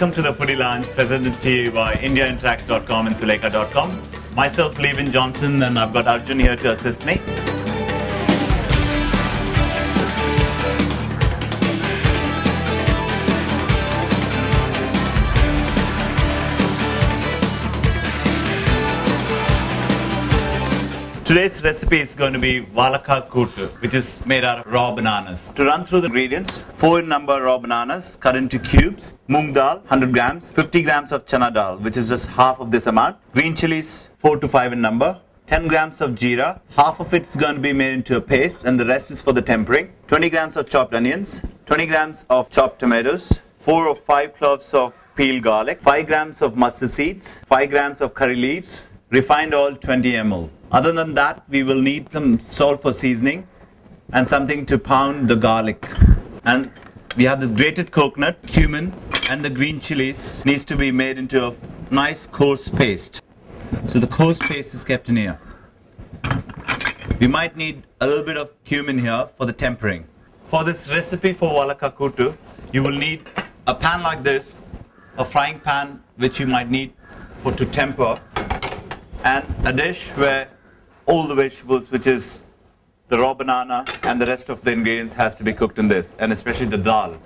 Welcome to the Foodie Lounge, presented to you by IndiaInteracts.com and Sulekha.com. Myself, Levin Johnson, and I've got Arjun here to assist me. Today's recipe is going to be Vazhaka Kootu, which is made out of raw bananas. To run through the ingredients, 4 in number raw bananas cut into cubes, moong dal 100 grams, 50 grams of chana dal, which is just half of this amount, green chilies 4 to 5 in number, 10 grams of jeera, half of it's going to be made into a paste and the rest is for the tempering, 20 grams of chopped onions, 20 grams of chopped tomatoes, 4 or 5 cloves of peeled garlic, 5 grams of mustard seeds, 5 grams of curry leaves, refined oil 20 ml. Other than that, we will need some salt for seasoning and something to pound the garlic. And we have this grated coconut, cumin, and the green chilies needs to be made into a nice coarse paste. So the coarse paste is kept in here. We might need a little bit of cumin here for the tempering. For this recipe for Vazhaka Kootu, you will need a pan like this, a frying pan which you might need to temper, and a dish where all the vegetables, which is the raw banana and the rest of the ingredients, has to be cooked in this, and especially the dal.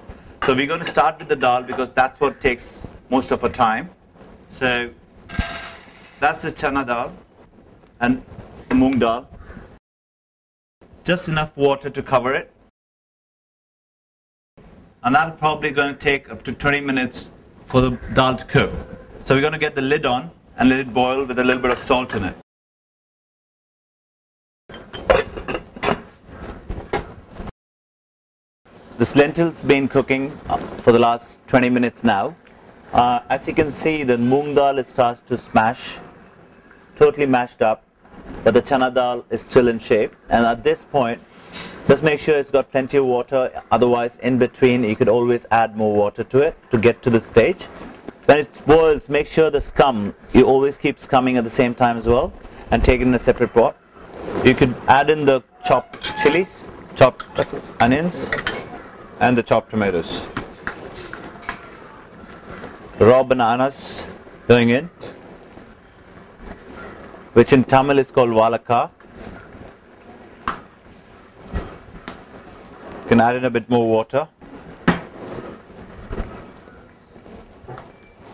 So we're going to start with the dal because that's what takes most of our time. So that's the chana dal and moong dal. Just enough water to cover it. And that's probably going to take up to 20 minutes for the dal to cook. So we're going to get the lid on and let it boil with a little bit of salt in it. This lentil's been cooking for the last 20 minutes now. As you can see, the moong dal starts to smash, totally mashed up, but the chana dal is still in shape. And at this point, just make sure it's got plenty of water. Otherwise, in between, you could always add more water to it to get to the stage. When it boils, make sure the scum, you always keep scumming at the same time as well, and take it in a separate pot. You could add in the chopped chilies, chopped onions, and the chopped tomatoes. The raw bananas going in, which in Tamil is called Vazhaka. You can add in a bit more water.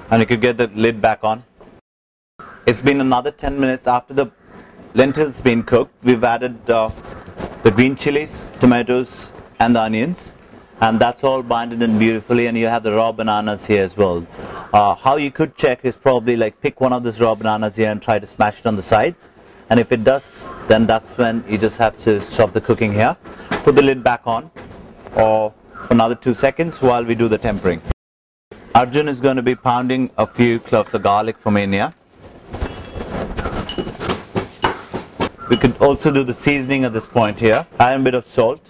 And you could get the lid back on. It's been another 10 minutes after the lentils been cooked. We've added the green chilies, tomatoes, and the onions. And that's all binded in beautifully, and you have the raw bananas here as well. How you could check is probably like pick one of these raw bananas here and try to smash it on the sides. And if it does, then that's when you just have to stop the cooking here. Put the lid back on for another 2 seconds while we do the tempering. Arjun is going to be pounding a few cloves of garlic for me in here. We could also do the seasoning at this point here. Add a bit of salt.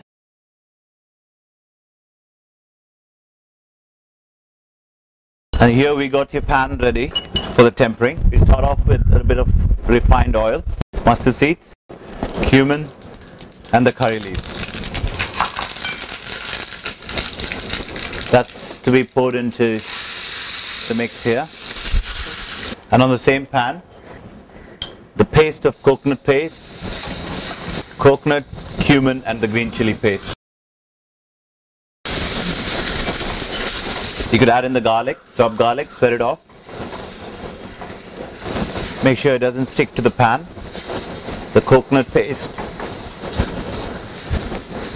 And here we got your pan ready for the tempering. We start off with a bit of refined oil, mustard seeds, cumin, and the curry leaves. That's to be poured into the mix here. And on the same pan, the paste of coconut paste, coconut, cumin, and the green chili paste. You could add in the garlic, chopped garlic, spread it off. Make sure it doesn't stick to the pan. The coconut paste.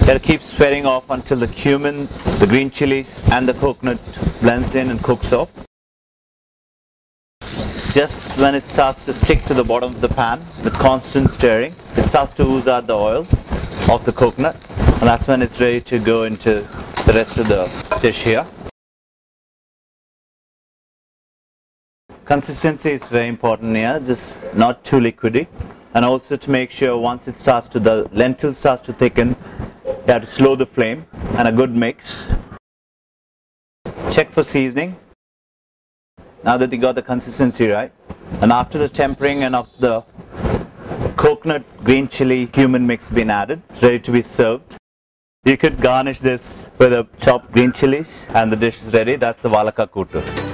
Gotta keep spreading off until the cumin, the green chilies, and the coconut blends in and cooks off. Just when it starts to stick to the bottom of the pan with constant stirring, it starts to ooze out the oil of the coconut, and that's when it's ready to go into the rest of the dish here. Consistency is very important here, just not too liquidy, and also to make sure once it starts to, the lentil starts to thicken, you have to slow the flame and a good mix. Check for seasoning. Now that you got the consistency right, and after the tempering and of the coconut, green chili, cumin mix been added, it's ready to be served. You could garnish this with a chopped green chilies and the dish is ready. That's the Vazhaka Kootu.